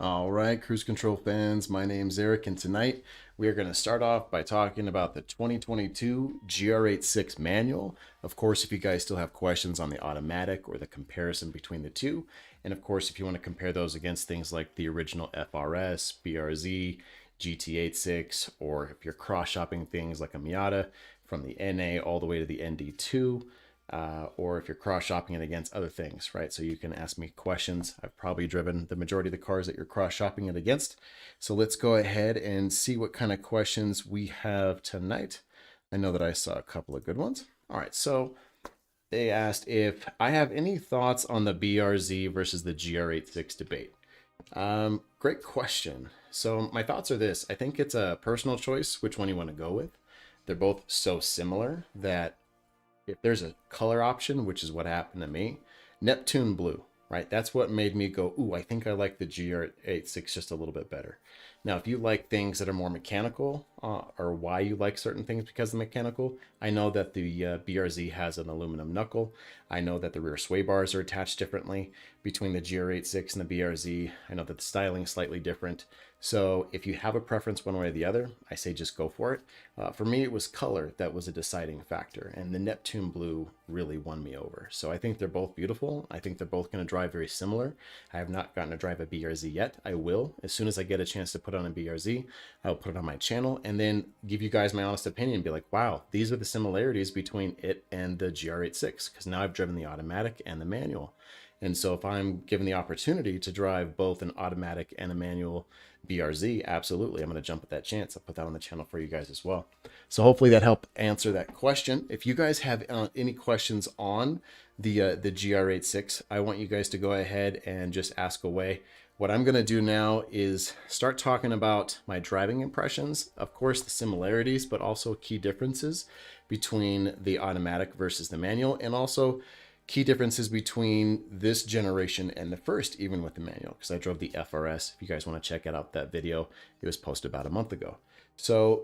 All right, Cruise Control fans, my name's Eric, and tonight we are going to start off by talking about the 2022 GR86 manual. Of course, if you guys still have questions on the automatic or the comparison between the two, and of course, if you want to compare those against things like the original FRS, BRZ, GT86, or if you're cross-shopping things like a Miata from the NA all the way to the ND2, or if you're cross-shopping it against other things, right? So you can ask me questions. I've probably driven the majority of the cars that you're cross-shopping it against. So let's go ahead and see what kind of questions we have tonight. I know that I saw a couple of good ones. All right, so they asked if I have any thoughts on the BRZ versus the GR86 debate. Great question. So my thoughts are this. I think it's a personal choice which one you want to go with. They're both so similar that if there's a color option, which is what happened to me, Neptune blue, right? That's what made me go, ooh, I think I like the GR86 just a little bit better. Now, if you like things that are more mechanical, or why you like certain things because of mechanical, I know that the BRZ has an aluminum knuckle. I know that the rear sway bars are attached differently between the GR86 and the BRZ. I know that the styling is slightly different. So if you have a preference one way or the other, I say just go for it. For me, it was color that was a deciding factor, and the Neptune blue really won me over. So I think they're both beautiful. I think they're both going to drive very similar. I have not gotten to drive a BRZ yet. I will. As soon as I get a chance to put on a BRZ, I'll put it on my channel and then give you guys my honest opinion. Be like, wow, these are the similarities between it and the GR86, because now I've driven the automatic and the manual. And so if I'm given the opportunity to drive both an automatic and a manual BRZ, absolutely, I'm going to jump at that chance. I'll put that on the channel for you guys as well. So hopefully that helped answer that question. If you guys have any questions on the GR86, I want you guys to go ahead and just ask away. What I'm going to do now is start talking about my driving impressions, of course, the similarities, but also key differences between the automatic versus the manual, and also key differences between this generation and the first, even with the manual, because I drove the FRS. If you guys want to check out that video, it was posted about a month ago. So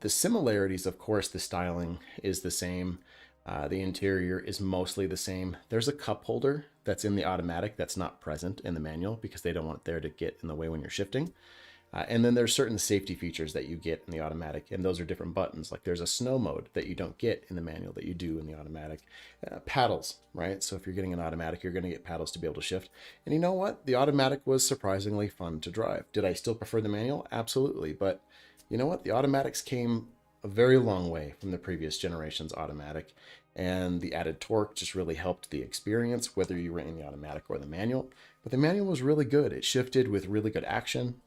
the similarities, of course, the styling is the same. The interior is mostly the same. There's a cup holder that's in the automatic that's not present in the manual because they don't want it there to get in the way when you're shifting. And then there's certain safety features that you get in the automatic, and those are different buttons. Like there's a snow mode that you don't get in the manual that you do in the automatic. Paddles, right? So if you're getting an automatic, you're going to get paddles to be able to shift. And you know what? The automatic was surprisingly fun to drive. Did I still prefer the manual? Absolutely. But you know what? The automatics came a very long way from the previous generation's automatic, and the added torque just really helped the experience, whether you were in the automatic or the manual. But the manual was really good. It shifted with really good action.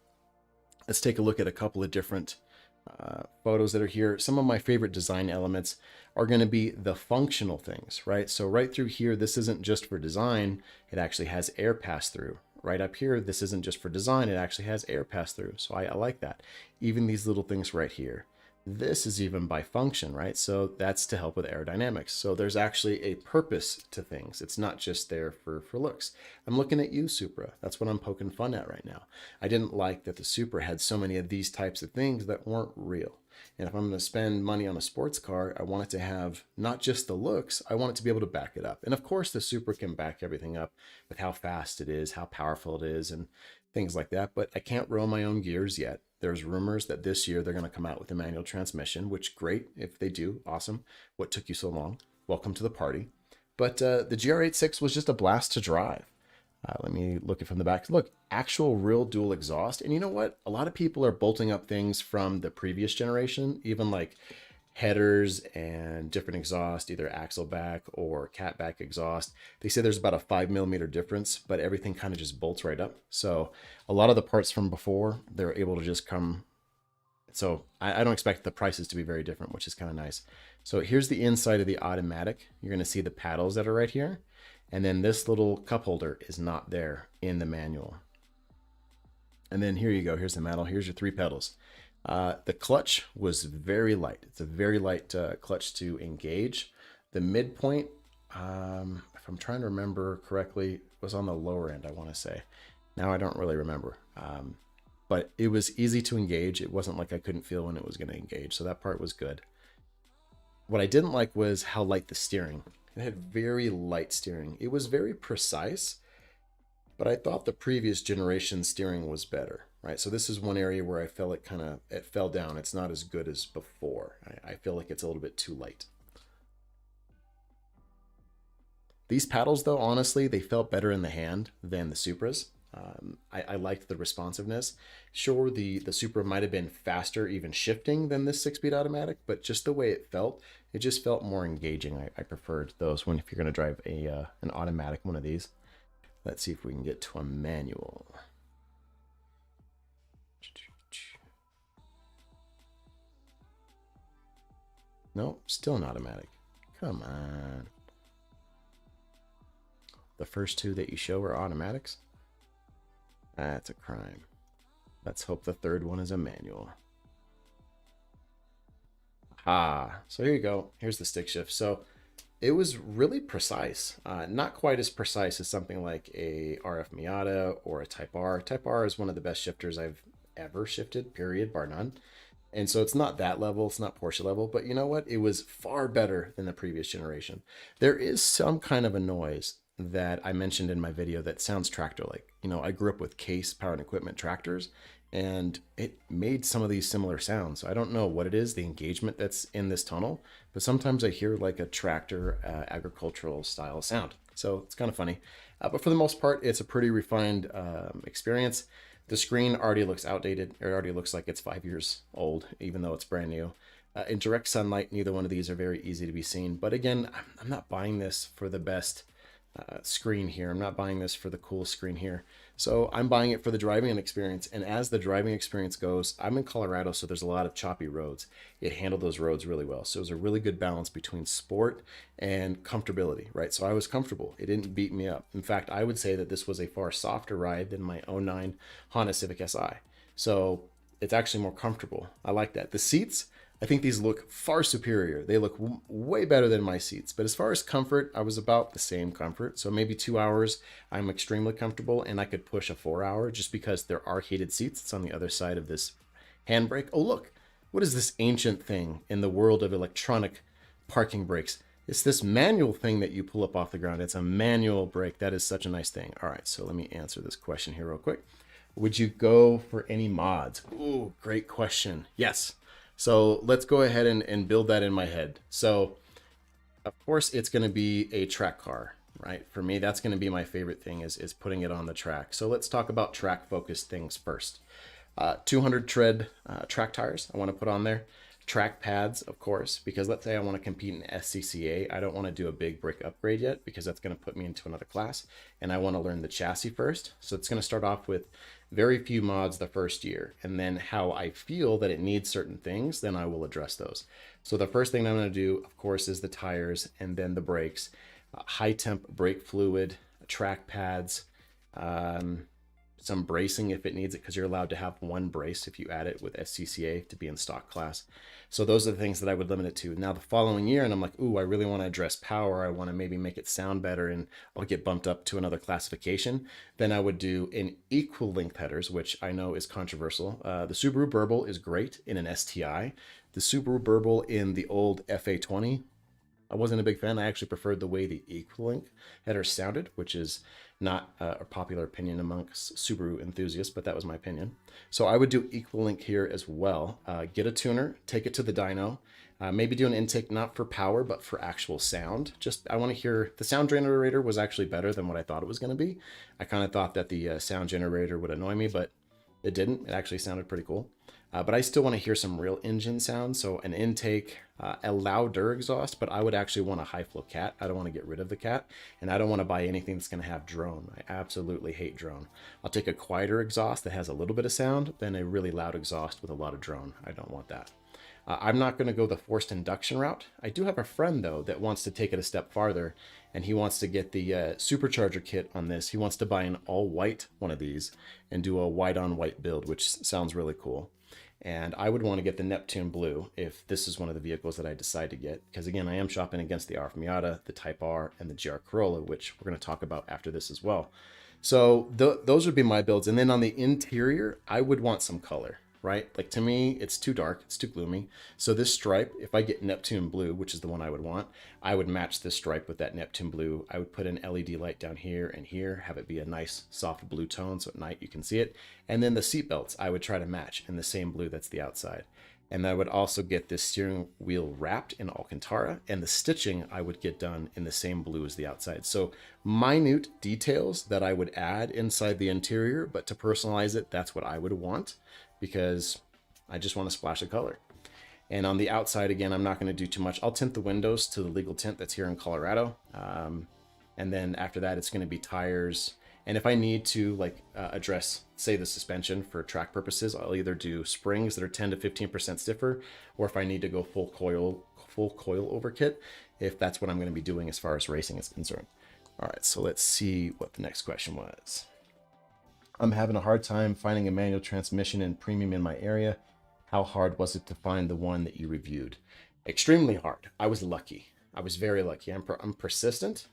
Let's take a look at a couple of different photos that are here. Some of my favorite design elements are going to be the functional things, right? So right through here, this isn't just for design. It actually has air pass through. Right up here, this isn't just for design. It actually has air pass through. So I like that. Even these little things right here. This is even by function, right? So that's to help with aerodynamics. So there's actually a purpose to things. It's not just there for looks. I'm looking at you, Supra. That's what I'm poking fun at right now. I didn't like that the Supra had so many of these types of things that weren't real. And if I'm going to spend money on a sports car, I want it to have not just the looks, I want it to be able to back it up. And of course, the Supra can back everything up with how fast it is, how powerful it is, and things like that. But I can't roll my own gears yet. There's rumors that this year they're going to come out with a manual transmission, which great. If they do, awesome. What took you so long? Welcome to the party. But the GR86 was just a blast to drive. Let me look it from the back. Look, actual real dual exhaust. And you know what? A lot of people are bolting up things from the previous generation, even like headers and different exhaust, either axle back or cat back exhaust. They say there's about a 5mm difference, but everything kind of just bolts right up. So a lot of the parts from before, they're able to just come. So I don't expect the prices to be very different, which is kind of nice. So here's the inside of the automatic. You're going to see the paddles that are right here. And then this little cup holder is not there in the manual. And then here you go. Here's the metal. Here's your 3 pedals. The clutch was very light. It's a very light clutch to engage. The midpoint, if I'm trying to remember correctly, was on the lower end, I want to say. Now I don't really remember. But it was easy to engage. It wasn't like I couldn't feel when it was going to engage. So that part was good. What I didn't like was how light the steering. It had very light steering. It was very precise, but I thought the previous generation steering was better, right? So this is one area where I felt it fell down. It's not as good as before. I feel like it's a little bit too light. These paddles, though, honestly, they felt better in the hand than the Supras. I liked the responsiveness. Sure, the Supra might have been faster, even shifting, than this 6-speed automatic, but just the way it felt, it just felt more engaging. I preferred those when if you're going to drive an automatic one of these. Let's see if we can get to a manual. No, still an automatic. Come on. The first two that you show are automatics? That's a crime. Let's hope the third one is a manual. So here you go. Here's the stick shift. So it was really precise. Not quite as precise as something like a RF Miata or a Type R. Type R is one of the best shifters I've ever shifted, period, bar none. And so it's not that level, it's not Porsche level, but you know what? It was far better than the previous generation. There is some kind of a noise that I mentioned in my video that sounds tractor-like. You know, I grew up with Case Power and Equipment tractors, and it made some of these similar sounds. So I don't know what it is, the engagement that's in this tunnel, but sometimes I hear like a tractor agricultural style sound. So it's kind of funny. But for the most part, it's a pretty refined experience. The screen already looks outdated. It already looks like it's 5 years old, even though it's brand new. In direct sunlight, neither one of these are very easy to be seen. But again, I'm not buying this for the best screen here. I'm not buying this for the coolest screen here. So I'm buying it for the driving experience. And as the driving experience goes, I'm in Colorado, so there's a lot of choppy roads. It handled those roads really well. So it was a really good balance between sport and comfortability, right? So I was comfortable. It didn't beat me up. In fact, I would say that this was a far softer ride than my '09 Honda Civic Si. So it's actually more comfortable. I like that. The seats, I think these look far superior. They look way better than my seats. But as far as comfort, I was about the same comfort. So maybe 2 hours, I'm extremely comfortable, and I could push a 4 hour just because there are heated seats. It's on the other side of this handbrake. Oh, look, what is this ancient thing in the world of electronic parking brakes? It's this manual thing that you pull up off the ground. It's a manual brake. That is such a nice thing. All right, so let me answer this question here real quick. Would you go for any mods? Ooh, great question. Yes. So let's go ahead and build that in my head. So of course it's going to be a track car, right? For me, that's going to be my favorite thing is putting it on the track. So let's talk about track focused things first. 200 tread track tires I want to put on there. Track pads, of course, because let's say I want to compete in SCCA. I don't want to do a big brick upgrade yet because that's going to put me into another class. And I want to learn the chassis first. So it's going to start off with very few mods the first year. And then how I feel that it needs certain things, then I will address those. So the first thing I'm going to do, of course, is the tires and then the brakes. High temp brake fluid, track pads, some bracing if it needs it, because you're allowed to have one brace if you add it with SCCA to be in stock class. So those are the things that I would limit it to. Now the following year, and I'm like, ooh, I really want to address power. I want to maybe make it sound better, and I'll get bumped up to another classification. Then I would do an equal length headers, which I know is controversial. The Subaru Burble is great in an STI. The Subaru Burble in the old FA20, I wasn't a big fan. I actually preferred the way the equal length header sounded, which is not a popular opinion amongst Subaru enthusiasts, but that was my opinion. So I would do equal link here as well. Get a tuner, take it to the dyno, maybe do an intake not for power, but for actual sound. Just I want to hear the sound generator was actually better than what I thought it was going to be. I kind of thought that the sound generator would annoy me, but it didn't. It actually sounded pretty cool. But I still want to hear some real engine sound. So an intake, a louder exhaust, but I would actually want a high flow cat. I don't want to get rid of the cat, and I don't want to buy anything that's going to have drone. I absolutely hate drone. I'll take a quieter exhaust that has a little bit of sound than a really loud exhaust with a lot of drone. I don't want that. I'm not going to go the forced induction route. I do have a friend though that wants to take it a step farther, and he wants to get the supercharger kit on this. He wants to buy an all white one of these and do a white on white build, which sounds really cool. And I would want to get the Neptune Blue if this is one of the vehicles that I decide to get. Because again, I am shopping against the RF Miata, the Type R, and the GR Corolla, which we're going to talk about after this as well. So those would be my builds. And then on the interior, I would want some color. right? Like to me, it's too dark, it's too gloomy. So this stripe, if I get Neptune blue, which is the one I would want, I would match this stripe with that Neptune blue. I would put an LED light down here and here, have it be a nice soft blue tone so at night you can see it. And then the seat belts, I would try to match in the same blue that's the outside. And I would also get this steering wheel wrapped in Alcantara, and the stitching I would get done in the same blue as the outside. So minute details that I would add inside the interior, but to personalize it, that's what I would want because I just want to splash of color. And on the outside, again, I'm not going to do too much. I'll tint the windows to the legal tint that's here in Colorado. And then after that, it's going to be tires. And if I need to address, say, the suspension for track purposes, I'll either do springs that are 10 to 15% stiffer, or if I need to go full coil over kit, if that's what I'm going to be doing as far as racing is concerned. All right, so let's see what the next question was. I'm having a hard time finding a manual transmission and premium in my area. How hard was it to find the one that you reviewed? Extremely hard. I was lucky. I was very lucky. I'm persistent,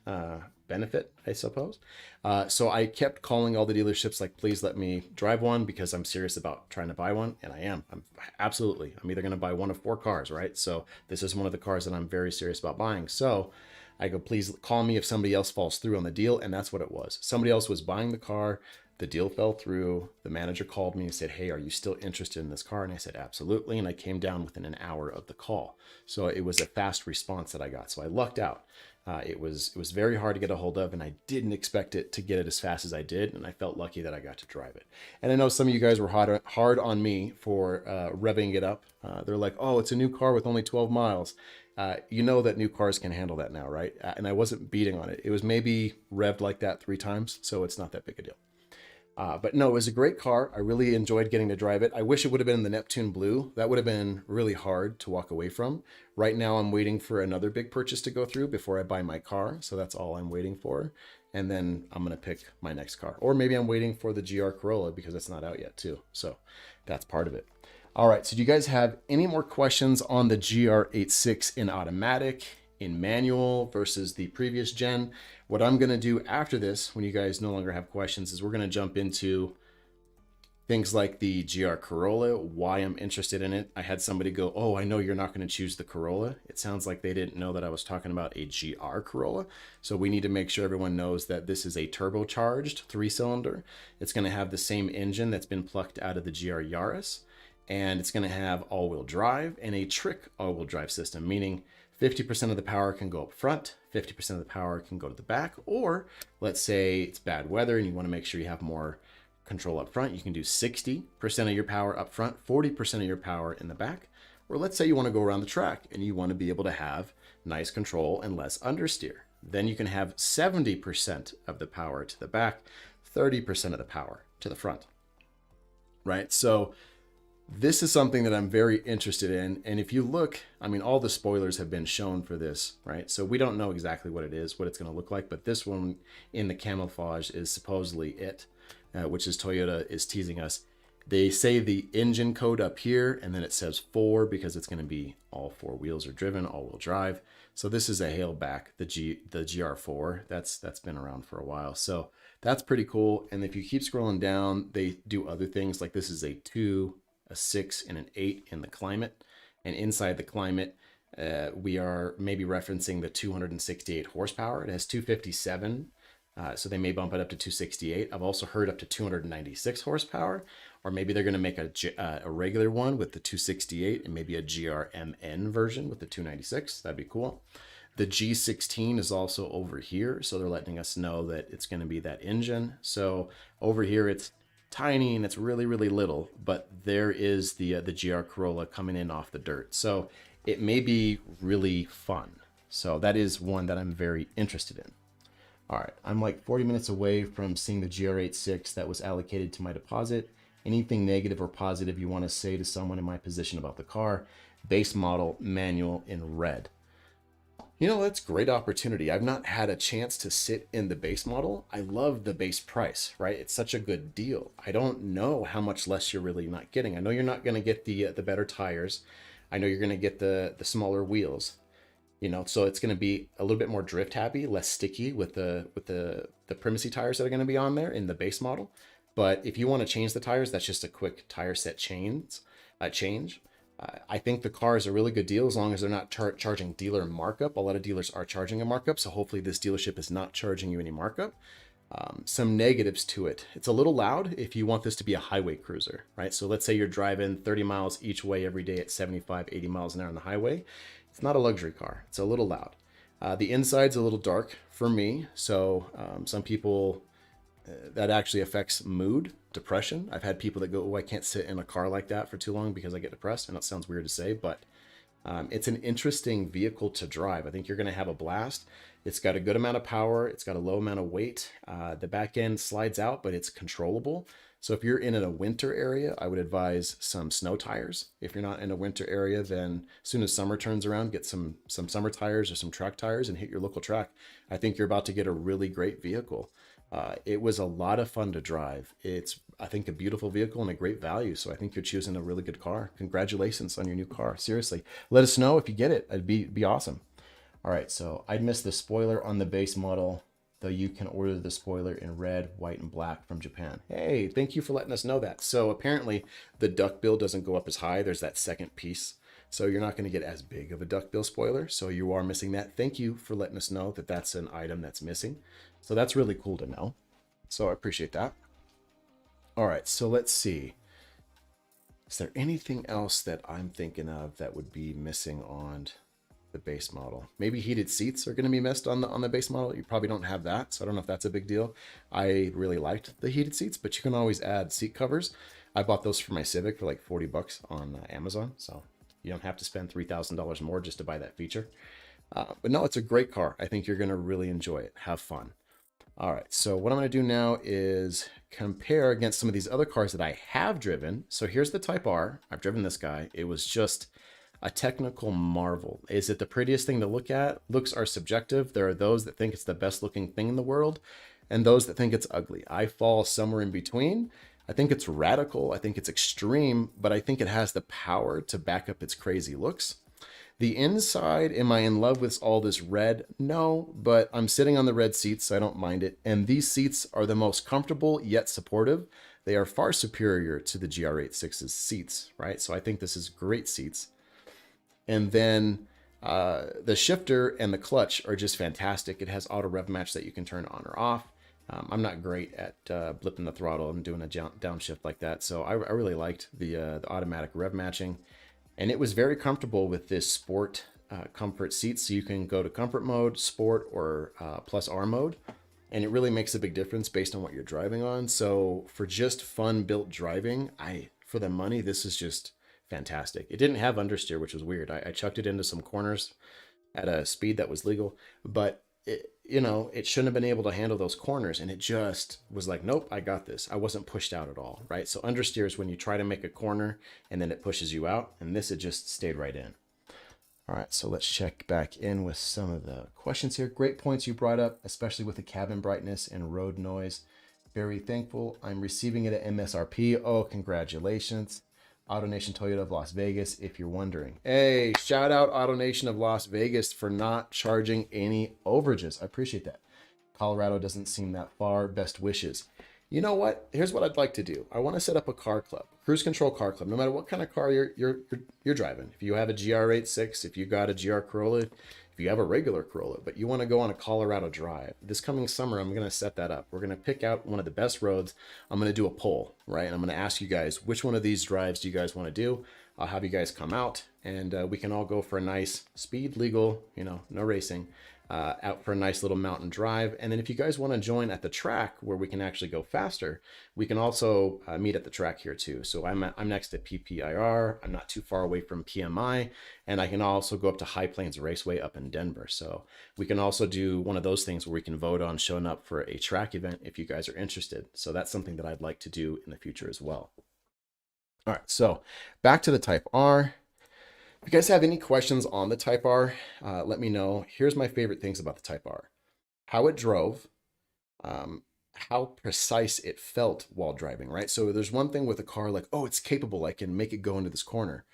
benefit, I suppose. So I kept calling all the dealerships like, please let me drive one because I'm serious about trying to buy one. And I am. I'm either going to buy one of 4 cars, right? So this is one of the cars that I'm very serious about buying. So I go, please call me if somebody else falls through on the deal. And that's what it was. Somebody else was buying the car. The deal fell through. The manager called me and said, hey, are you still interested in this car? And I said, absolutely. And I came down within an hour of the call. So it was a fast response that I got. So I lucked out. It was very hard to get a hold of, and I didn't expect it to get it as fast as I did. And I felt lucky that I got to drive it. And I know some of you guys were hard on me for revving it up. They're like, oh, it's a new car with only 12 miles. You know that new cars can handle that now, right? And I wasn't beating on it. It was maybe revved like that 3 times. So it's not that big a deal. But no, it was a great car. I really enjoyed getting to drive it. I wish it would have been in the Neptune Blue. That would have been really hard to walk away from. Right now, I'm waiting for another big purchase to go through before I buy my car. So that's all I'm waiting for. And then I'm going to pick my next car. Or maybe I'm waiting for the GR Corolla because it's not out yet too. So that's part of it. All right. So do you guys have any more questions on the GR86 in automatic, in manual versus the previous gen? What I'm going to do after this, when you guys no longer have questions, is we're going to jump into things like the GR Corolla, why I'm interested in it. I had somebody go, oh, I know you're not going to choose the Corolla. It sounds like they didn't know that I was talking about a GR Corolla. So we need to make sure everyone knows that this is a turbocharged 3-cylinder. It's going to have the same engine that's been plucked out of the GR Yaris. And it's going to have all-wheel drive and a trick all-wheel drive system, meaning 50% of the power can go up front, 50% of the power can go to the back, or let's say it's bad weather and you want to make sure you have more control up front, you can do 60% of your power up front, 40% of your power in the back. Or let's say you want to go around the track and you want to be able to have nice control and less understeer. Then you can have 70% of the power to the back, 30% of the power to the front, right? So this is something that I'm very interested in. And if you look, I mean, all the spoilers have been shown for this, right? So we don't know exactly what it is, what it's going to look like. But this one in the camouflage is supposedly it, which is Toyota is teasing us. They say the engine code up here, and then it says 4 because it's going to be all 4 wheels are driven, all-wheel drive. So this is a hail back, the GR4. That's been around for a while. So that's pretty cool. And if you keep scrolling down, they do other things like this is a 2, a 6, and an 8 in the Climate. And inside the Climate, we are maybe referencing the 268 horsepower. It has 257, so they may bump it up to 268. I've also heard up to 296 horsepower, or maybe they're going to make a regular one with the 268 and maybe a GRMN version with the 296. That'd be cool. The G16 is also over here, so they're letting us know that it's going to be that engine. So over here, it's tiny and it's really, really little, but there is the GR Corolla coming in off the dirt. So it may be really fun. So that is one that I'm very interested in. All right, I'm like 40 minutes away from seeing the GR86 that was allocated to my deposit. Anything negative or positive you want to say to someone in my position about the car? Base model, manual, in red. You know, that's great opportunity. I've not had a chance to sit in the base model. I love the base price, right? It's such a good deal. I don't know how much less you're really not getting. I know you're not going to get the better tires. I know you're going to get the smaller wheels. You know, so it's going to be a little bit more drift happy, less sticky with the primacy tires that are going to be on there in the base model. But if you want to change the tires, that's just a quick tire set change. I think the car is a really good deal as long as they're not charging dealer markup. A lot of dealers are charging a markup, so hopefully this dealership is not charging you any markup. Some negatives to it. It's a little loud if you want this to be a highway cruiser, right? So let's say you're driving 30 miles each way every day at 75, 80 miles an hour on the highway. It's not a luxury car. It's a little loud. The inside's a little dark for me. So some people, that actually affects mood, depression. I've had people that go, oh, I can't sit in a car like that for too long because I get depressed. And that sounds weird to say, but it's an interesting vehicle to drive. I think you're going to have a blast. It's got a good amount of power. It's got a low amount of weight. The back end slides out, but it's controllable. So if you're in a winter area, I would advise some snow tires. If you're not in a winter area, then as soon as summer turns around, get some summer tires or some track tires and hit your local track. I think you're about to get a really great vehicle. It was a lot of fun to drive. It's, I think, a beautiful vehicle and a great value. So I think you're choosing a really good car. Congratulations on your new car. Seriously, let us know if you get it. It'd be awesome. All right, so I'd missed the spoiler on the base model, though you can order the spoiler in red, white, and black from Japan. Hey, thank you for letting us know that. So apparently the duckbill doesn't go up as high. There's that second piece. So you're not going to get as big of a duckbill spoiler. So you are missing that. Thank you for letting us know that that's an item that's missing. So that's really cool to know. So I appreciate that. All right, so let's see. Is there anything else that I'm thinking of that would be missing on the base model? Maybe heated seats are going to be missed on the base model. You probably don't have that, so I don't know if that's a big deal. I really liked the heated seats, but you can always add seat covers. I bought those for my Civic for like 40 bucks on Amazon, so you don't have to spend $3,000 more just to buy that feature. But no, it's a great car. I think you're going to really enjoy it. Have fun. All right, so what I'm going to do now is compare against some of these other cars that I have driven. So here's the Type R. I've driven this guy. It was just a technical marvel. Is it the prettiest thing to look at? Looks are subjective. There are those that think it's the best looking thing in the world and those that think it's ugly. I fall somewhere in between. I think it's radical. I think it's extreme, but I think it has the power to back up its crazy looks. The inside, am I in love with all this red? No, but I'm sitting on the red seats, so I don't mind it. And these seats are the most comfortable yet supportive. They are far superior to the GR86's seats, right? So I think this is great seats. And then the shifter and the clutch are just fantastic. It has auto rev match that you can turn on or off. I'm not great at blipping the throttle and doing a downshift like that. So I really liked the automatic rev matching. And it was very comfortable with this sport comfort seat. So you can go to comfort mode, sport, or plus R mode. And it really makes a big difference based on what you're driving on. So for just fun built driving, for the money, this is just fantastic. It didn't have understeer, which was weird. I chucked it into some corners at a speed that was legal, but it shouldn't have been able to handle those corners. And it just was like, nope, I got this. I wasn't pushed out at all, right? So understeer is when you try to make a corner and then it pushes you out, and this, it just stayed right in. All right, so let's check back in with some of the questions here. Great points you brought up, especially with the cabin brightness and road noise. Very thankful. I'm receiving it at MSRP. Oh, congratulations. AutoNation Toyota of Las Vegas, if you're wondering. Hey, shout out AutoNation of Las Vegas for not charging any overages. I appreciate that. Colorado doesn't seem that far. Best wishes. You know what? Here's what I'd like to do. I want to set up a car club, Cruise Control car club, no matter what kind of car you're driving. If you have a GR86, if you got a GR Corolla, if you have a regular Corolla, but you want to go on a Colorado drive, this coming summer, I'm going to set that up. We're going to pick out one of the best roads. I'm going to do a poll, right? And I'm going to ask you guys, which one of these drives do you guys want to do? I'll have you guys come out and we can all go for a nice speed, legal, no racing, out for a nice little mountain drive. And then if you guys want to join at the track where we can actually go faster, we can also meet at the track here too. So I'm next to PPIR. I'm not too far away from PMI, and I can also go up to High Plains Raceway up in Denver. So we can also do one of those things where we can vote on showing up for a track event if you guys are interested. So that's something that I'd like to do in the future as well. All right, so back to the Type R. If you guys have any questions on the Type R, let me know. Here's my favorite things about the Type R. How it drove, how precise it felt while driving, right? So there's one thing with a car like, oh, it's capable. I can make it go into this corner.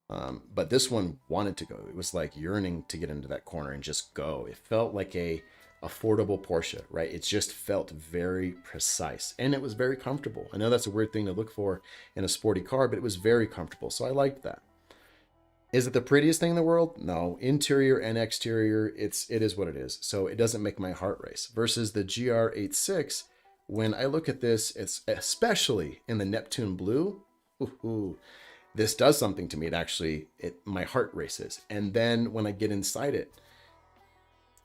But this one wanted to go. It was like yearning to get into that corner and just go. It felt like a affordable Porsche, right? It just felt very precise and it was very comfortable. I know that's a weird thing to look for in a sporty car, but it was very comfortable. So I liked that. Is it the prettiest thing in the world? No. Interior and exterior, it is what it is. So it doesn't make my heart race. Versus the GR86, when I look at this, it's especially in the Neptune blue, ooh, this does something to me. My heart races. And then when I get inside it,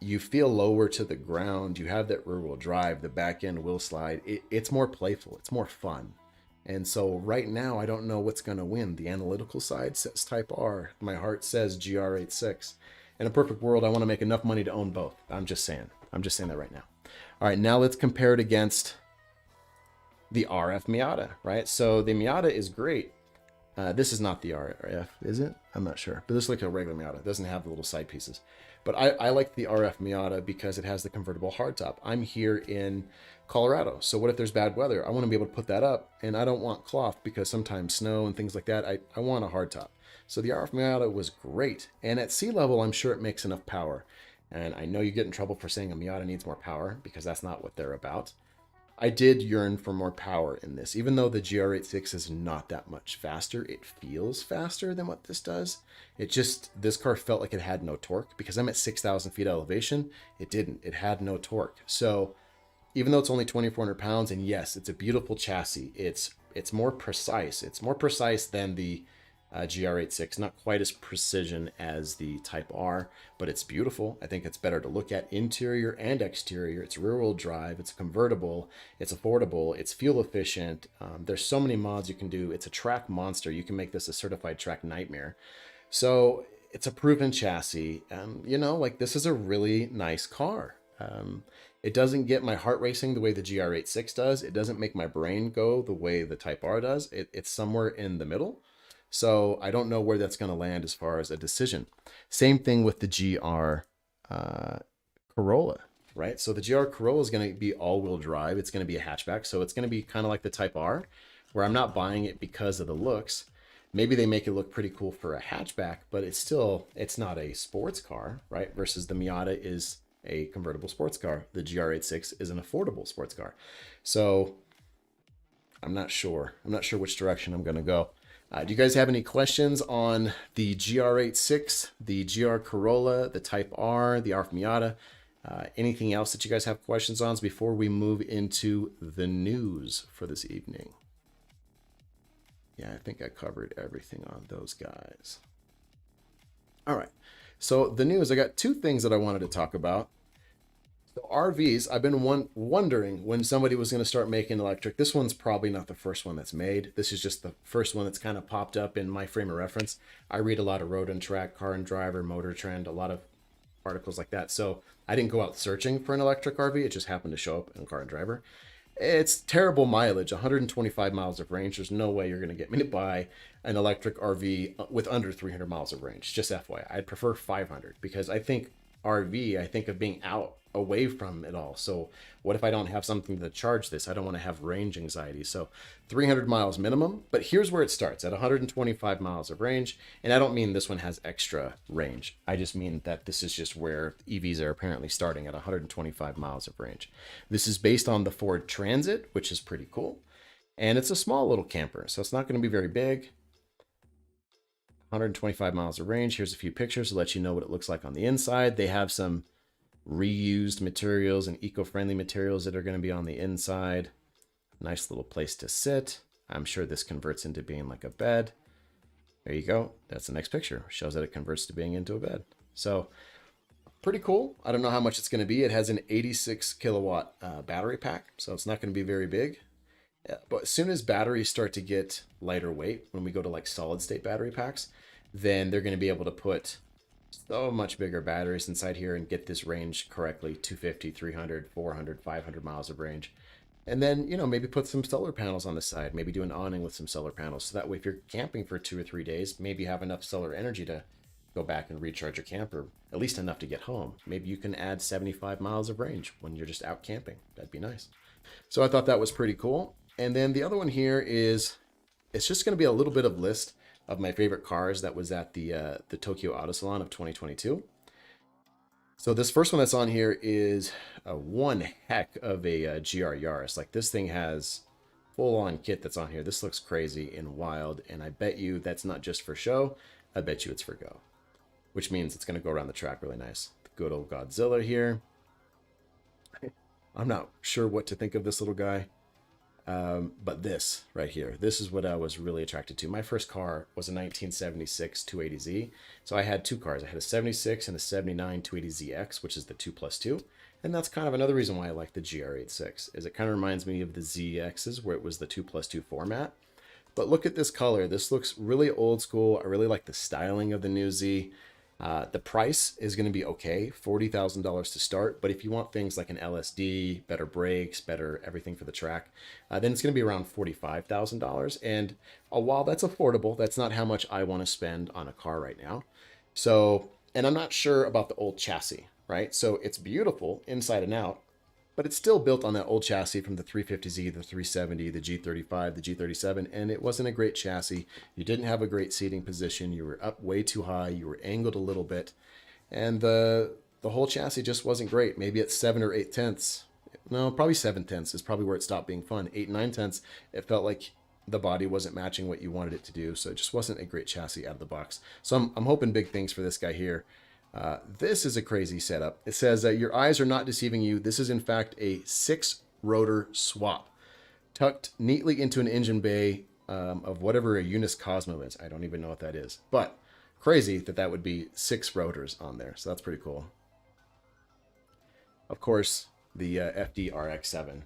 you feel lower to the ground. You have that rear wheel drive, the back end will slide. It's more playful. It's more fun. And so right now, I don't know what's going to win. The analytical side says Type R. My heart says GR86. In a perfect world, I want to make enough money to own both. I'm just saying that right now. All right, now let's compare it against the RF Miata, right? So the Miata is great. This is not the RF, is it? I'm not sure. But this is like a regular Miata. It doesn't have the little side pieces. But I like the RF Miata because it has the convertible hardtop. I'm here in Colorado. So what if there's bad weather? I want to be able to put that up, and I don't want cloth because sometimes snow and things like that. I want a hardtop. So the RF Miata was great. And at sea level, I'm sure it makes enough power. And I know you get in trouble for saying a Miata needs more power because that's not what they're about. I did yearn for more power in this. Even though the GR86 is not that much faster, it feels faster than what this does. This car felt like it had no torque. Because I'm at 6,000 feet elevation, it didn't. It had no torque. So even though it's only 2,400 pounds, and yes, it's a beautiful chassis, it's more precise. It's more precise than the GR86, not quite as precision as the Type R, but it's beautiful. I think it's better to look at interior and exterior. It's rear-wheel drive, it's convertible, it's affordable, it's fuel efficient. There's so many mods you can do. It's a track monster. You can make this a certified track nightmare. So it's a proven chassis. This is a really nice car. It doesn't get my heart racing the way the GR86 does. It doesn't make my brain go the way the Type R does. It's somewhere in the middle. So I don't know where that's going to land as far as a decision. Same thing with the GR Corolla, right? So the GR Corolla is going to be all-wheel drive. It's going to be a hatchback. So it's going to be kind of like the Type R, where I'm not buying it because of the looks. Maybe they make it look pretty cool for a hatchback, but it's not a sports car, right? Versus the Miata is a convertible sports car. The GR86 is an affordable sports car. So I'm not sure. I'm not sure which direction I'm going to go. Do you guys have any questions on the GR86, the GR Corolla, the Type R, the RF Miata? Anything else that you guys have questions on before we move into the news for this evening? Yeah, I think I covered everything on those guys. All right. So the news, I got two things that I wanted to talk about. So RVs, I've been wondering when somebody was going to start making electric. This one's probably not the first one that's made. This is just the first one that's kind of popped up in my frame of reference. I read a lot of Road and Track, Car and Driver, Motor Trend, a lot of articles like that. So I didn't go out searching for an electric RV. It just happened to show up in Car and Driver. It's terrible mileage, 125 miles of range. There's no way you're going to get me to buy an electric RV with under 300 miles of range. Just FYI, I'd prefer 500 because I think RV, I think of being out away from it all. So what if I don't have something to charge this? I don't want to have range anxiety. So 300 miles minimum, but here's where it starts at 125 miles of range. And I don't mean this one has extra range. I just mean that this is just where EVs are apparently starting at 125 miles of range. This is based on the Ford Transit, which is pretty cool. And it's a small little camper, so it's not going to be very big. 125 miles of range. Here's a few pictures to let you know what it looks like on the inside. They have some reused materials and eco-friendly materials that are going to be on the inside. Nice little place to sit. I'm sure this converts into being like a bed. There you go. That's the next picture. Shows that it converts to being into a bed. So pretty cool. I don't know how much it's going to be. It has an 86 kilowatt battery pack, so it's not going to be very big. But as soon as batteries start to get lighter weight, when we go to like solid state battery packs, then they're going to be able to put so much bigger batteries inside here and get this range correctly. 250, 300, 400, 500 miles of range. And then, maybe put some solar panels on the side, maybe do an awning with some solar panels. So that way, if you're camping for 2 or 3 days, maybe you have enough solar energy to go back and recharge your camper, at least enough to get home. Maybe you can add 75 miles of range when you're just out camping. That'd be nice. So I thought that was pretty cool. And then the other one here is, it's just going to be a little bit of list of my favorite cars that was at the Tokyo Auto Salon of 2022. So this first one that's on here is one heck of a GR Yaris. Like this thing has full-on kit that's on here. This looks crazy and wild, and I bet you that's not just for show. I bet you it's for go, which means it's going to go around the track really nice. The good old Godzilla here. I'm not sure what to think of this little guy. But this right here, this is what I was really attracted to. My first car was a 1976 280Z. So I had two cars. I had a 76 and a 79 280ZX, which is the 2+2. And that's kind of another reason why I like the GR86, is it kind of reminds me of the ZXs where it was the 2+2 format. But look at this color. This looks really old school. I really like the styling of the new Z. The price is going to be okay, $40,000 to start. But if you want things like an LSD, better brakes, better everything for the track, then it's going to be around $45,000. And while that's affordable, that's not how much I want to spend on a car right now. So, and I'm not sure about the old chassis, right? So it's beautiful inside and out, but it's still built on that old chassis from the 350Z, the 370, the G35, the G37, and it wasn't a great chassis. You didn't have a great seating position. You were up way too high. You were angled a little bit, and the whole chassis just wasn't great. Maybe at 7 or 8 tenths. No, probably 7 tenths is probably where it stopped being fun. 8, 9 tenths, it felt like the body wasn't matching what you wanted it to do, so it just wasn't a great chassis out of the box. So I'm hoping big things for this guy here. This is a crazy setup. It says your eyes are not deceiving you. This is in fact a 6-rotor swap tucked neatly into an engine bay of whatever a Unis Cosmo is. I don't even know what that is, but crazy that that would be 6 rotors on there. So that's pretty cool. Of course, the FD-RX-7.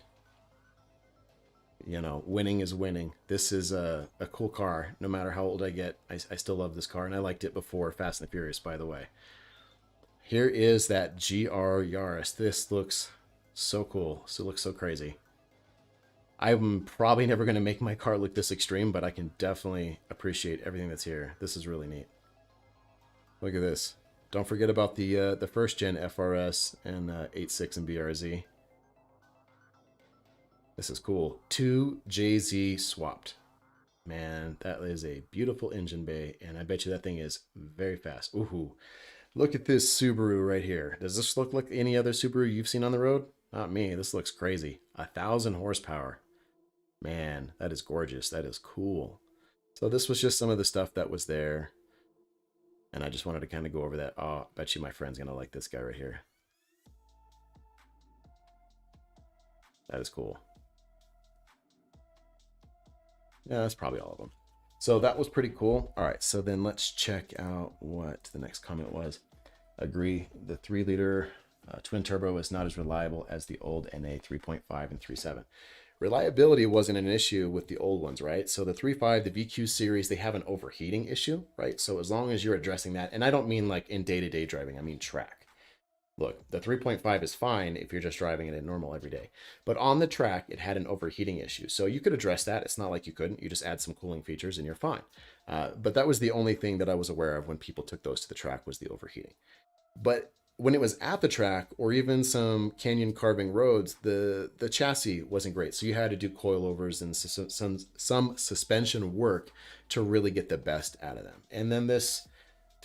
You know, winning is winning. This is a cool car. No matter how old I get, I still love this car, and I liked it before Fast and the Furious, by the way. Here is that GR Yaris. This looks so cool. So it looks so crazy. I'm probably never going to make my car look this extreme, but I can definitely appreciate everything that's here. This is really neat. Look at this. Don't forget about the first gen FRS and 86 and BRZ. This is cool. 2 JZ swapped. Man, that is a beautiful engine bay, and I bet you that thing is very fast. Ooh. Look at this Subaru right here. Does this look like any other Subaru you've seen on the road? Not me. This looks crazy. 1,000 horsepower. Man, that is gorgeous. That is cool. So this was just some of the stuff that was there. And I just wanted to kind of go over that. Oh, I bet you my friend's going to like this guy right here. That is cool. Yeah, that's probably all of them. So that was pretty cool. All right, so then let's check out what the next comment was. Agree, the 3-liter twin turbo is not as reliable as the old NA 3.5 and 3.7. Reliability wasn't an issue with the old ones, right? So the 3.5, the VQ series, they have an overheating issue, right? So as long as you're addressing that, and I don't mean like in day-to-day driving, I mean track. Look, the 3.5 is fine if you're just driving it in normal every day. But on the track, it had an overheating issue. So you could address that. It's not like you couldn't. You just add some cooling features and you're fine. But that was the only thing that I was aware of when people took those to the track was the overheating. But when it was at the track or even some canyon carving roads, the chassis wasn't great. So you had to do coilovers and some suspension work to really get the best out of them. And then this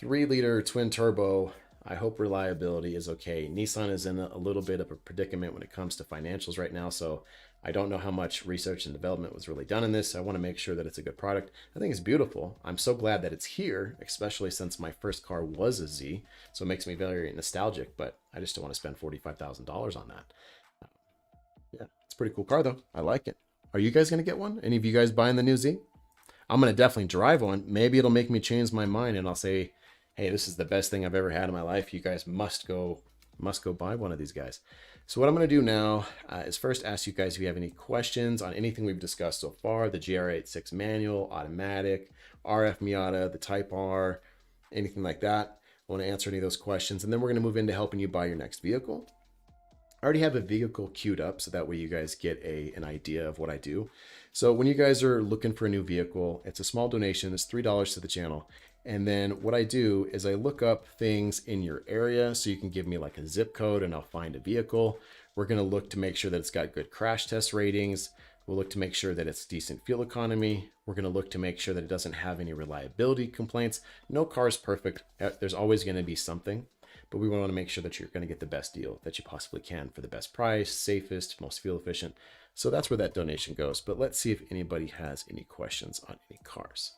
3-liter twin turbo, I hope reliability is okay. Nissan is in a little bit of a predicament when it comes to financials right now, so I don't know how much research and development was really done in this. I want to make sure that it's a good product. I think it's beautiful. I'm so glad that it's here, especially since my first car was a Z, so it makes me very nostalgic, but I just don't want to spend $45,000 on that. Yeah, it's a pretty cool car, though. I like it. Are you guys going to get one? Any of you guys buying the new Z? I'm going to definitely drive one. Maybe it'll make me change my mind, and I'll say, hey, this is the best thing I've ever had in my life. You guys must go buy one of these guys. So what I'm going to do now is first ask you guys if you have any questions on anything we've discussed so far, the GR86 manual, automatic, RF Miata, the Type R, anything like that. I want to answer any of those questions, and then we're going to move into helping you buy your next vehicle. I already have a vehicle queued up, so that way you guys get an idea of what I do. So when you guys are looking for a new vehicle, it's a small donation. It's $3 to the channel. And then what I do is I look up things in your area, so you can give me like a zip code and I'll find a vehicle. We're going to look to make sure that it's got good crash test ratings. We'll look to make sure that it's decent fuel economy. We're going to look to make sure that it doesn't have any reliability complaints. No car is perfect. There's always going to be something. but we want to make sure that you're going to get the best deal that you possibly can for the best price, safest, most fuel efficient. So that's where that donation goes. But let's see if anybody has any questions on any cars.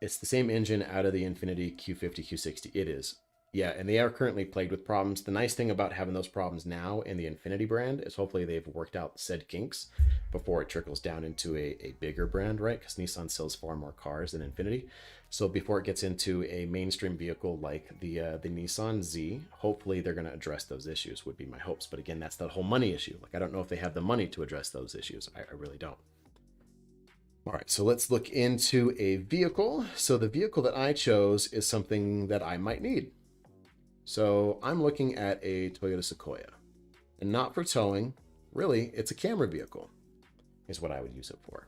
It's the same engine out of the Infiniti Q50, Q60. It is. Yeah, and they are currently plagued with problems. The nice thing about having those problems now in the Infiniti brand is hopefully they've worked out said kinks before it trickles down into a bigger brand, right? Because Nissan sells far more cars than Infiniti. So before it gets into a mainstream vehicle like the Nissan Z, hopefully they're going to address those issues, would be my hopes. But again, that's the whole money issue. Like, I don't know if they have the money to address those issues. I really don't. All right, so let's look into a vehicle. So the vehicle that I chose is something that I might need. So I'm looking at a Toyota Sequoia, and not for towing. Really, it's a camera vehicle is what I would use it for.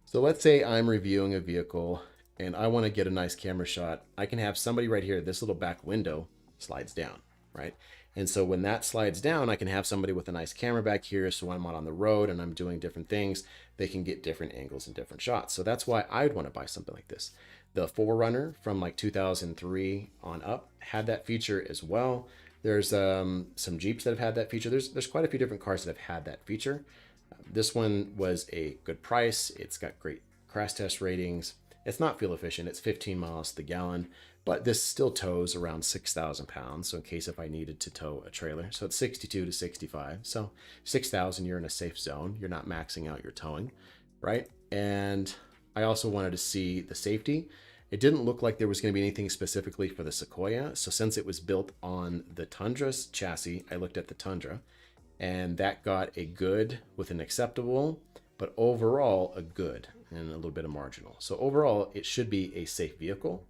So let's say I'm reviewing a vehicle and I want to get a nice camera shot. I can have somebody right here. This little back window slides down, right? And so when that slides down, I can have somebody with a nice camera back here. So when I'm out on the road and I'm doing different things, they can get different angles and different shots. So that's why I'd want to buy something like this. The 4Runner from like 2003 on up had that feature as well. There's some Jeeps that have had that feature. There's quite a few different cars that have had that feature. This one was a good price. It's got great crash test ratings. It's not fuel efficient. It's 15 miles to the gallon, but this still tows around 6,000 pounds. So in case if I needed to tow a trailer, so it's 62 to 65. So 6,000, you're in a safe zone. You're not maxing out your towing, right? And I also wanted to see the safety. It didn't look like there was going to be anything specifically for the Sequoia. So since it was built on the Tundra's chassis, I looked at the Tundra, and that got a good with an acceptable, but overall a good and a little bit of marginal. So overall, it should be a safe vehicle.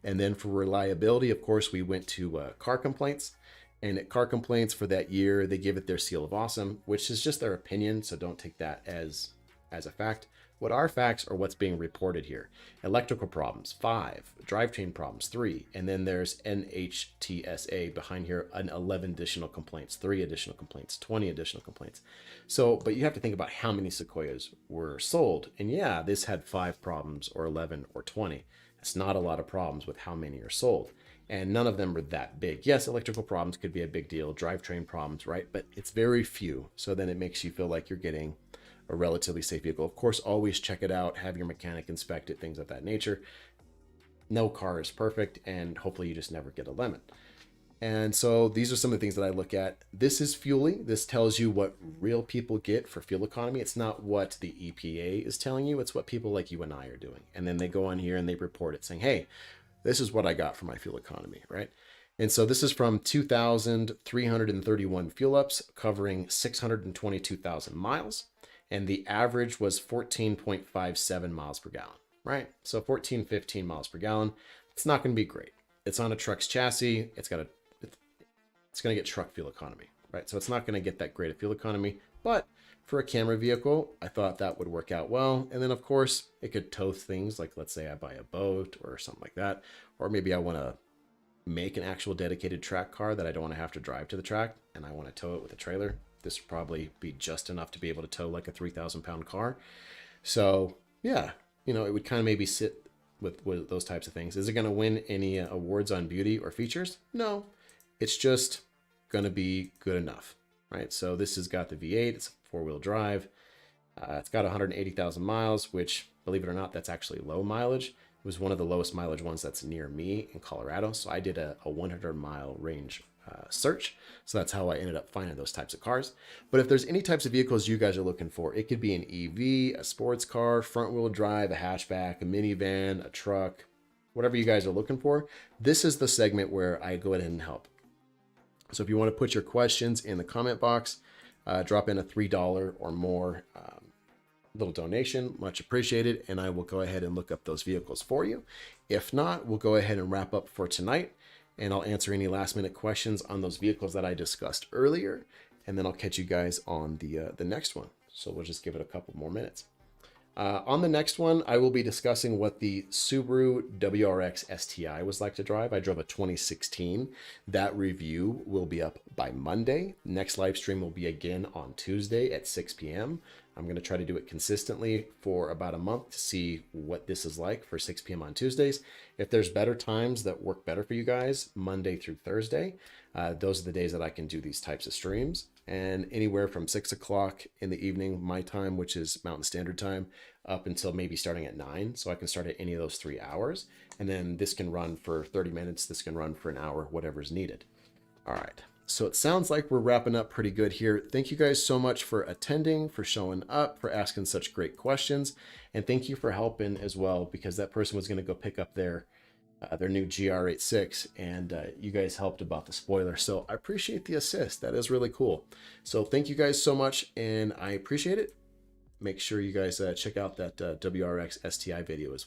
And then for reliability, of course, we went to car complaints. And at car complaints for that year, they give it their seal of awesome, which is just their opinion. So don't take that as a fact. What are facts are what's being reported here. Electrical problems, 5. Drivetrain problems, 3. And then there's NHTSA behind here, 11 additional complaints, 3 additional complaints, 20 additional complaints. So, but you have to think about how many Sequoias were sold. And yeah, this had 5 problems or 11 or 20. It's not a lot of problems with how many are sold. And none of them were that big. Yes, electrical problems could be a big deal, drivetrain problems, right? But it's very few. So then it makes you feel like you're getting a relatively safe vehicle. Of course, always check it out, have your mechanic inspect it, things of that nature. No car is perfect, and hopefully you just never get a lemon. And so these are some of the things that I look at. This is Fuelie. This tells you what real people get for fuel economy. It's not what the EPA is telling you. It's what people like you and I are doing. And then they go on here and they report it saying, hey, this is what I got for my fuel economy, right? And so this is from 2,331 fuel ups covering 622,000 miles. And the average was 14.57 miles per gallon, right? So 14, 15 miles per gallon. It's not going to be great. It's on a truck's chassis. It's going to get truck fuel economy, right? So it's not going to get that great of fuel economy, but for a camera vehicle, I thought that would work out well. And then of course it could tow things like, let's say I buy a boat or something like that, or maybe I want to make an actual dedicated track car that I don't want to have to drive to the track and I want to tow it with a trailer. This would probably be just enough to be able to tow like a 3,000 pound car. So yeah, you know, it would kind of maybe sit with those types of things. Is it going to win any awards on beauty or features? No, it's just going to be good enough, right? So this has got the V8, it's 4-wheel drive. It's got 180,000 miles, which believe it or not, that's actually low mileage. It was one of the lowest mileage ones that's near me in Colorado. So I did a 100-mile range search. So that's how I ended up finding those types of cars. But if there's any types of vehicles you guys are looking for, it could be an EV, a sports car, front wheel drive, a hatchback, a minivan, a truck, whatever you guys are looking for. This is the segment where I go ahead and help. So if you want to put your questions in the comment box, drop in a $3 or more little donation, much appreciated. And I will go ahead and look up those vehicles for you. If not, we'll go ahead and wrap up for tonight. And I'll answer any last minute questions on those vehicles that I discussed earlier. And then I'll catch you guys on the next one. So we'll just give it a couple more minutes. On the next one, I will be discussing what the Subaru WRX STI was like to drive. I drove a 2016. That review will be up by Monday. Next live stream will be again on Tuesday at 6 p.m. I'm going to try to do it consistently for about a month to see what this is like for 6 p.m. on Tuesdays. If there's better times that work better for you guys, Monday through Thursday, those are the days that I can do these types of streams. And anywhere from 6 o'clock in the evening, my time, which is Mountain Standard Time, up until maybe starting at 9. So I can start at any of those 3 hours. And then this can run for 30 minutes. This can run for an hour, whatever's needed. All right. So it sounds like we're wrapping up pretty good here. Thank you guys so much for attending, for showing up, for asking such great questions. And thank you for helping as well, because that person was going to go pick up their new GR86 and you guys helped about the spoiler. So I appreciate the assist. That is really cool. So thank you guys so much and I appreciate it. Make sure you guys check out that WRX STI video as well.